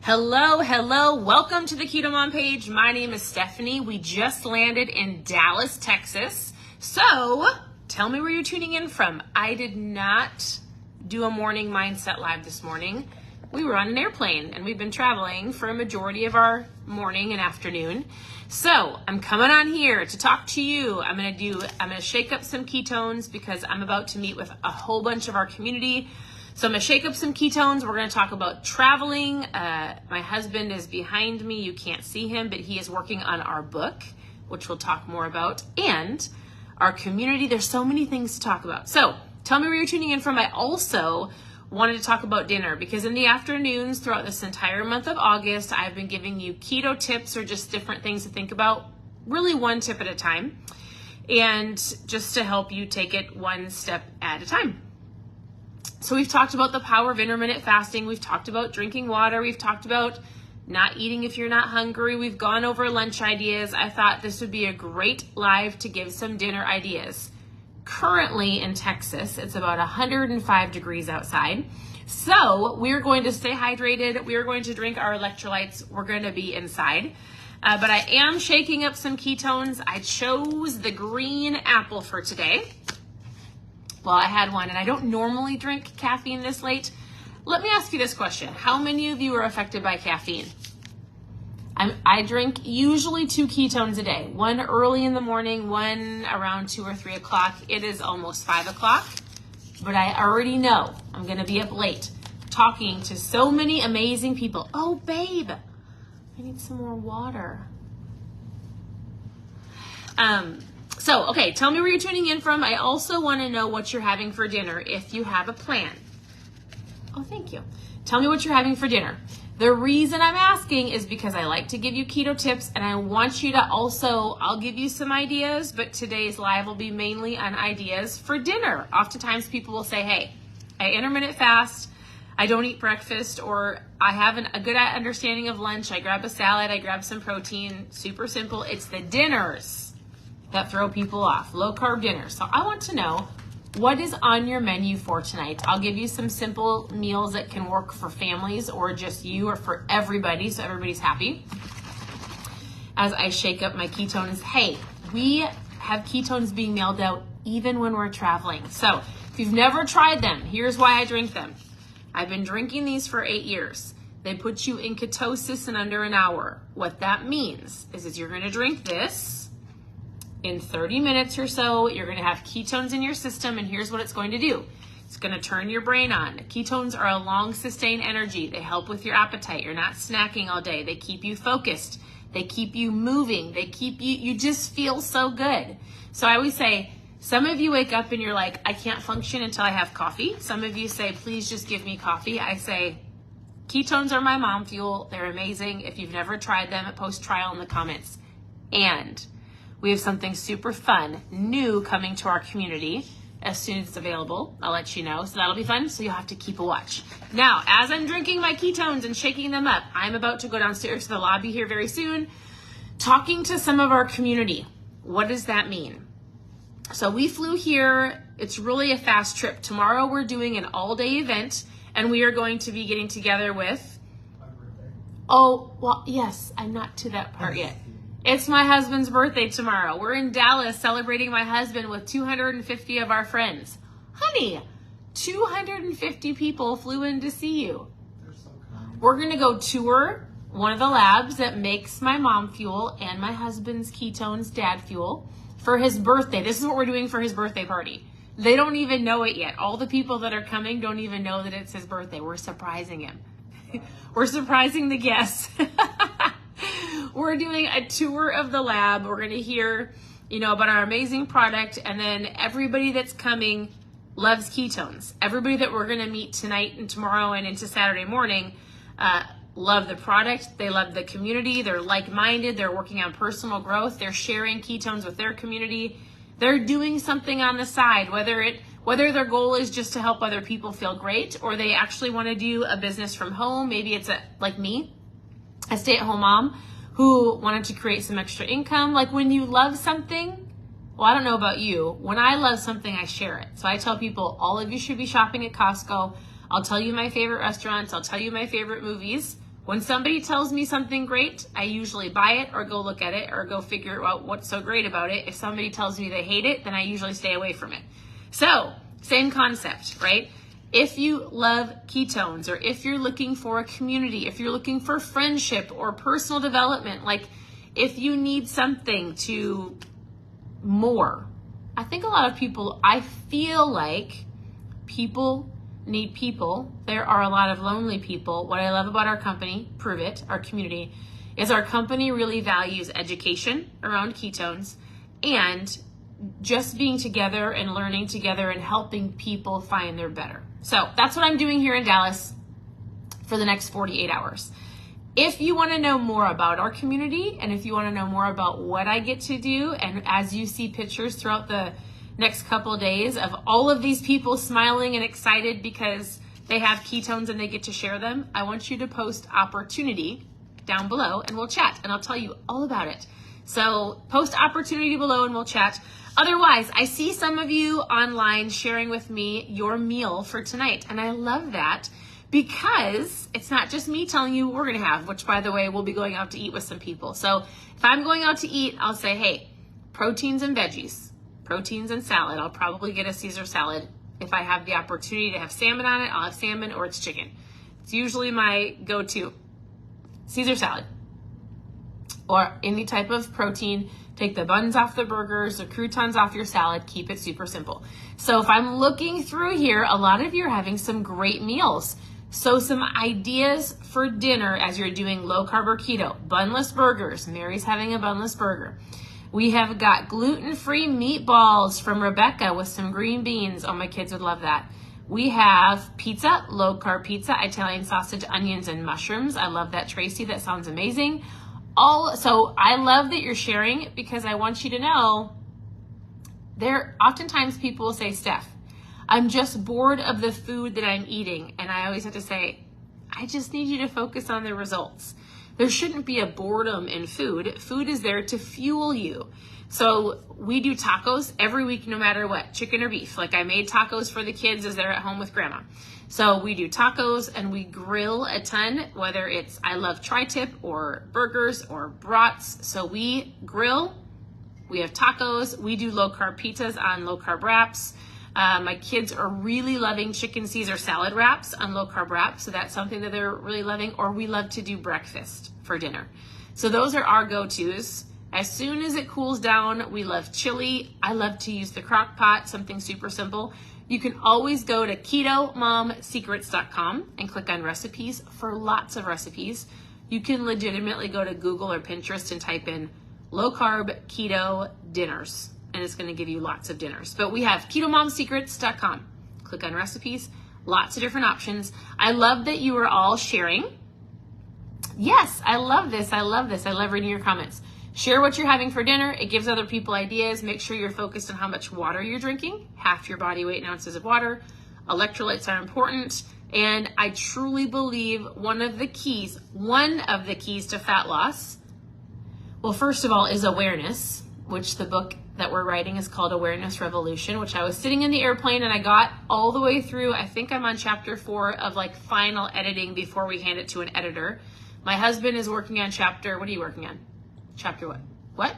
Hello. Welcome to the Keto Mom page. My name is Stephanie. We just landed in Dallas, Texas. So tell me where you're tuning in from. I did not do a morning mindset live this morning. We were on an airplane and we've been traveling for a majority of our morning and afternoon. So I'm coming on here to talk to you. I'm going to shake up some ketones because I'm about to meet with a whole bunch of our community. So I'm going to shake up some ketones. We're going to talk about traveling. My husband is behind me. You can't see him, but he is working on our book, which we'll talk more about, and our community. There's so many things to talk about. So tell me where you're tuning in from. I also wanted to talk about dinner because in the afternoons throughout this entire month of August, I've been giving you keto tips or just different things to think about, really one tip at a time, and just to help you take it one step at a time. So we've talked about the power of intermittent fasting. We've talked about drinking water. We've talked about not eating if you're not hungry. We've gone over lunch ideas. I thought this would be a great live to give some dinner ideas. Currently in Texas, it's about 105 degrees outside. So we're going to stay hydrated. We are going to drink our electrolytes. We're going to be inside. But I am shaking up some ketones. I chose the green apple for today. Well, I had one, and I don't normally drink caffeine this late. Let me ask you this question. How many of you are affected by caffeine? I drink usually 2 ketones a day, one early in the morning, one around 2 or 3 o'clock. It is almost 5 o'clock, but I already know I'm going to be up late talking to so many amazing people. Oh, babe, I need some more water. Okay, tell me where you're tuning in from. I also want to know what you're having for dinner if you have a plan. Oh, thank you. Tell me what you're having for dinner. The reason I'm asking is because I like to give you keto tips, and I want you to also, I'll give you some ideas, but today's live will be mainly on ideas for dinner. Oftentimes people will say, hey, I intermittent fast, I don't eat breakfast, or I have a good understanding of lunch. I grab a salad, I grab some protein. Super simple. It's the dinners that throw people off, low carb dinners. So I want to know what is on your menu for tonight. I'll give you some simple meals that can work for families or just you or for everybody, so everybody's happy. As I shake up my ketones, hey, we have ketones being mailed out even when we're traveling. So if you've never tried them, here's why I drink them. I've been drinking these for 8 years. They put you in ketosis in under an hour. What that means is you're gonna drink this. In 30 minutes or so, you're going to have ketones in your system, and here's what it's going to do. It's going to turn your brain on. Ketones are a long sustained energy. They help with your appetite. You're not snacking all day. They keep you focused. They keep you moving. They keep you just feel so good. So I always say, some of you wake up and you're like, I can't function until I have coffee. Some of you say, please just give me coffee. I say, ketones are my mom fuel. They're amazing. If you've never tried them, post trial in the comments. And we have something super fun, new coming to our community as soon as it's available. I'll let you know. So that'll be fun. So you'll have to keep a watch. Now, as I'm drinking my ketones and shaking them up, I'm about to go downstairs to the lobby here very soon, talking to some of our community. What does that mean? So we flew here. It's really a fast trip. Tomorrow we're doing an all-day event, and we are going to be getting together with... My birthday. Oh, well, yes. I'm not to that part yet. It's my husband's birthday tomorrow. We're in Dallas celebrating my husband with 250 of our friends. Honey, 250 people flew in to see you. They're so kind. We're going to go tour one of the labs that makes my mom fuel and my husband's ketones dad fuel for his birthday. This is what we're doing for his birthday party. They don't even know it yet. All the people that are coming don't even know that it's his birthday. We're surprising him. We're surprising the guests. We're doing a tour of the lab. We're going to hear, about our amazing product. And then everybody that's coming loves ketones. Everybody that we're going to meet tonight and tomorrow and into Saturday morning love the product. They love the community. They're like-minded. They're working on personal growth. They're sharing ketones with their community. They're doing something on the side, whether their goal is just to help other people feel great or they actually want to do a business from home. Maybe it's like me, a stay-at-home mom who wanted to create some extra income. Like when you love something, well, I don't know about you. When I love something, I share it. So I tell people, all of you should be shopping at Costco. I'll tell you my favorite restaurants. I'll tell you my favorite movies. When somebody tells me something great, I usually buy it or go look at it or go figure out what's so great about it. If somebody tells me they hate it, then I usually stay away from it. So, same concept, right? If you love ketones, or if you're looking for a community, if you're looking for friendship or personal development, like if you need something to more, I think a lot of people, I feel like people need people. There are a lot of lonely people. What I love about our company, prove it, our community, is our company really values education around ketones and just being together and learning together and helping people find their better. So that's what I'm doing here in Dallas for the next 48 hours. If you want to know more about our community and if you want to know more about what I get to do, and as you see pictures throughout the next couple of days of all of these people smiling and excited because they have ketones and they get to share them, I want you to post opportunity down below and we'll chat and I'll tell you all about it. So post opportunity below and we'll chat. Otherwise, I see some of you online sharing with me your meal for tonight, and I love that because it's not just me telling you what we're gonna have, which by the way, we'll be going out to eat with some people. So if I'm going out to eat, I'll say, hey, proteins and veggies, proteins and salad. I'll probably get a Caesar salad. If I have the opportunity to have salmon on it, I'll have salmon or it's chicken. It's usually my go-to. Caesar salad or any type of protein. Take the buns off the burgers, the croutons off your salad, keep it super simple. So if I'm looking through here, a lot of you are having some great meals. So some ideas for dinner as you're doing low carb or keto, bunless burgers. Mary's having a bunless burger. We have got gluten-free meatballs from Rebecca with some green beans. Oh, my kids would love that. We have pizza, low carb pizza, Italian sausage, onions, and mushrooms. I love that, Tracy. That sounds amazing. So I love that you're sharing because I want you to know oftentimes people will say, Steph, I'm just bored of the food that I'm eating. And I always have to say, I just need you to focus on the results. There shouldn't be a boredom in food. Food is there to fuel you. So we do tacos every week, no matter what, chicken or beef. Like I made tacos for the kids as they're at home with grandma. So we do tacos and we grill a ton, whether it's, I love tri-tip or burgers or brats. So we grill, we have tacos, we do low carb pizzas on low carb wraps. My kids are really loving chicken Caesar salad wraps on low carb wraps. So that's something that they're really loving. Or we love to do breakfast for dinner. So those are our go-tos. As soon as it cools down, we love chili. I love to use the crock pot, something super simple. You can always go to ketomomsecrets.com and click on recipes for lots of recipes. You can legitimately go to Google or Pinterest and type in low carb keto dinners, and it's going to give you lots of dinners. But we have ketomomsecrets.com. Click on recipes, lots of different options. I love that you are all sharing. Yes, I love this. I love this. I love reading your comments. Share what you're having for dinner. It gives other people ideas. Make sure you're focused on how much water you're drinking, half your body weight in ounces of water. Electrolytes are important. And I truly believe one of the keys to fat loss, well, first of all, is awareness, which the book that we're writing is called Awareness Revolution, which I was sitting in the airplane and I got all the way through. I think I'm on chapter 4 of like final editing before we hand it to an editor. My husband is working on chapter, what are you working on? Chapter what? What?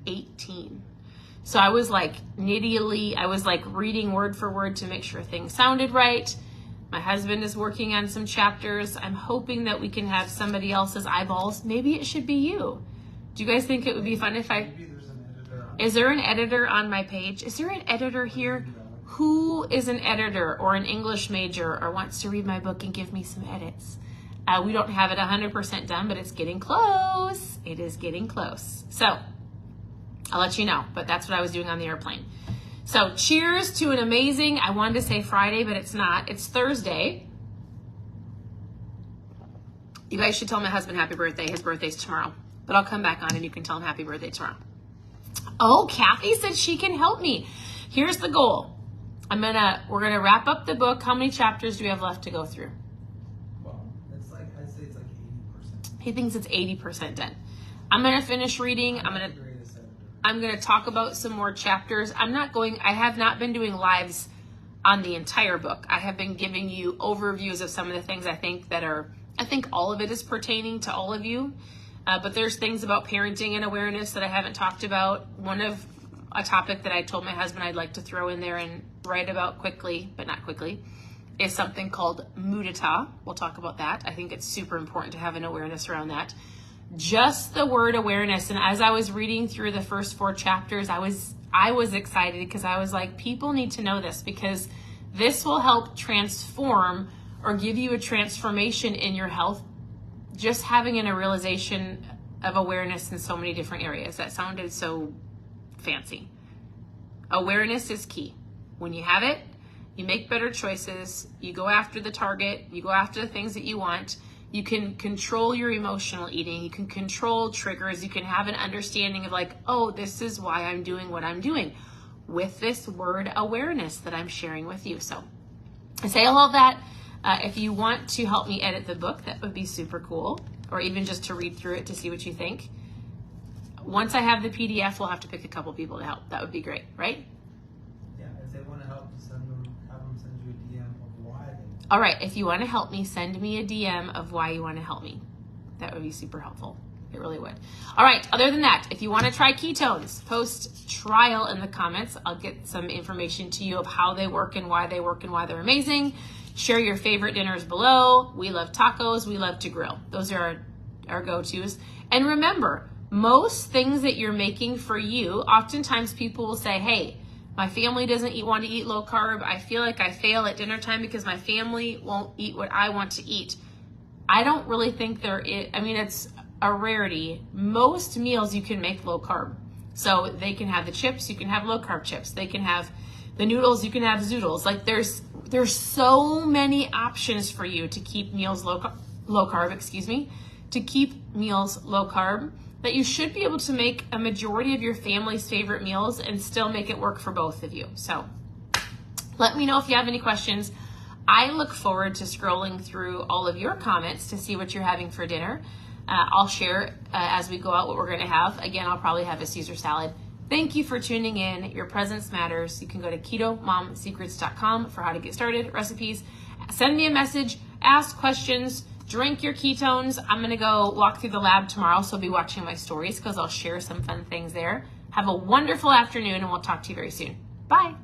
18. So I was like I was like reading word for word to make sure things sounded right. My husband is working on some chapters. I'm hoping that we can have somebody else's eyeballs. Maybe it should be you. Do you guys think it would be fun if is there an editor on my page? Is there an editor here? Who is an editor or an English major or wants to read my book and give me some edits? We don't have it 100% done, but it's getting close. It is getting close. So I'll let you know, but that's what I was doing on the airplane. So cheers to an amazing, I wanted to say Friday, but it's not. It's Thursday. You guys should tell my husband happy birthday. His birthday's tomorrow, but I'll come back on and you can tell him happy birthday tomorrow. Oh, Kathy said she can help me. Here's the goal. We're gonna wrap up the book. How many chapters do we have left to go through? I'd say it's like 80%. He thinks it's 80% done. I'm going to finish reading. I'm going to talk about some more chapters. I have not been doing lives on the entire book. I have been giving you overviews of some of the things I think that are I think all of it is pertaining to all of you, but there's things about parenting and awareness that I haven't talked about. A topic that I told my husband I'd like to throw in there and write about quickly, but not quickly, is something called mudita. We'll talk about that. I think it's super important to have an awareness around that. Just the word awareness. And as I was reading through the first 4 chapters, I was excited because I was like, people need to know this, because this will help transform or give you a transformation in your health. Just having a realization of awareness in so many different areas. That sounded so fancy. Awareness is key. When you have it, you make better choices. You go after the target. You go after the things that you want. You can control your emotional eating. You can control triggers. You can have an understanding of like, oh, this is why I'm doing what I'm doing with this word awareness that I'm sharing with you. So I say all of that. If you want to help me edit the book, that would be super cool. Or even just to read through it to see what you think. Once I have the PDF, we'll have to pick a couple people to help. That would be great, right? Yeah, if they want to help, have them send you a DM of why they. All right, if you want to help me, send me a DM of why you want to help me. That would be super helpful. It really would. All right, other than that, if you want to try ketones, post trial in the comments. I'll get some information to you of how they work and why they're amazing. Share your favorite dinners below. We love tacos. We love to grill. Those are our go-tos. And remember, most things that you're making for you, oftentimes people will say, hey, my family doesn't want to eat low carb. I feel like I fail at dinner time because my family won't eat what I want to eat. I don't really think it's a rarity. Most meals you can make low carb. So they can have the chips, you can have low carb chips. They can have the noodles, you can have zoodles. Like there's so many options for you to keep meals low carb, to keep meals low carb, that you should be able to make a majority of your family's favorite meals and still make it work for both of you. So let me know if you have any questions. I look forward to scrolling through all of your comments to see what you're having for dinner. I'll share as we go out what we're going to have. Again, I'll probably have a Caesar salad. Thank you for tuning in. Your presence matters. You can go to ketomomsecrets.com for how to get started, recipes. Send me a message, ask questions, drink your ketones. I'm going to go walk through the lab tomorrow, so be watching my stories because I'll share some fun things there. Have a wonderful afternoon, and we'll talk to you very soon. Bye.